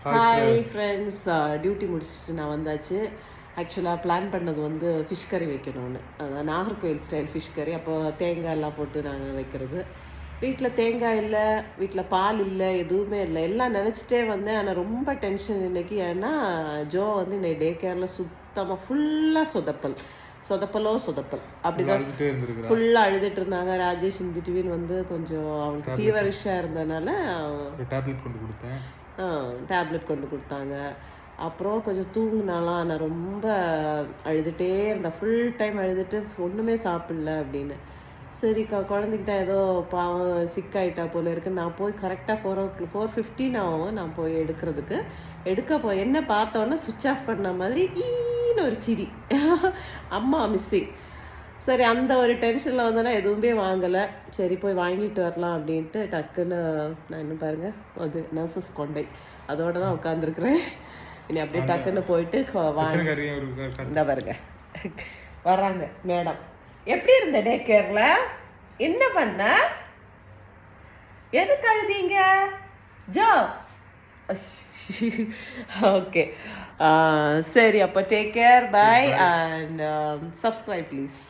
Hi friends, duty முடிச்சுட்டு நான் வந்தாச்சு. ஆக்சுவலாக பிளான் பண்ணது வந்து ஃபிஷ் கறி வைக்கணும்னு, அதான் நாகர்கோவில் ஸ்டைல் ஃபிஷ் கறி. அப்போ தேங்காய் எல்லாம் போட்டு நாங்கள் வைக்கிறது. வீட்டில் தேங்காய் இல்லை, வீட்டில் பால் இல்லை, எதுவுமே இல்லை. எல்லாம் நினச்சிட்டே வந்தேன். ஆனால் ரொம்ப டென்ஷன் இன்னைக்கு. ஏன்னா ஜோ வந்து இன்னைக்கு டே கேரில் சுத்தமாக ஃபுல்லாக சொதப்பல் அப்படிதான் ஃபுல்லாக அழுதுட்டு இருந்தாங்க. ராஜேஷ் இன் பிட்வீன் வந்து கொஞ்சம் அவங்களுக்கு ஃபீவரிஷாக இருந்தனால டேப்லெட் கொண்டு கொடுத்தாங்க. அப்புறம் கொஞ்சம் தூங்கினாலாம். நான் ரொம்ப அழுதுகிட்டே இருந்தேன், ஃபுல் டைம் அழுதுட்டு ஒன்றுமே சாப்பிடல அப்படின்னு. சரி குழந்தைக்கு தான் ஏதோ பாவம் சிக்காயிட்டா போல இருக்குது. நான் போய் கரெக்டாக 4:15 ஆகும் நான் போய் எடுக்க என்ன பார்த்தோன்னா சுவிட்ச் ஆஃப் பண்ண மாதிரி ஈன்னு ஒரு சிரி. அம்மா மிஸ்ஸிங். சரி, அந்த ஒரு டென்ஷனில் வந்தோன்னா எதுவுமே வாங்கலை. சரி போய் வாங்கிட்டு வரலாம் அப்படின்ட்டு டக்குன்னு நான் இன்னும் பாருங்கள், அது நர்சஸ் கொண்டை அதோட தான் உட்காந்துருக்குறேன். இனி அப்படியே டக்குன்னு போயிட்டு இந்த பாருங்க வர்றாங்க மேடம். எப்படி இருந்த டே கேர்ல? என்ன பண்ண? எதுக்கு அழுதீங்க ஜோ? ஓகே, சரி அப்போ take care, bye and subscribe please.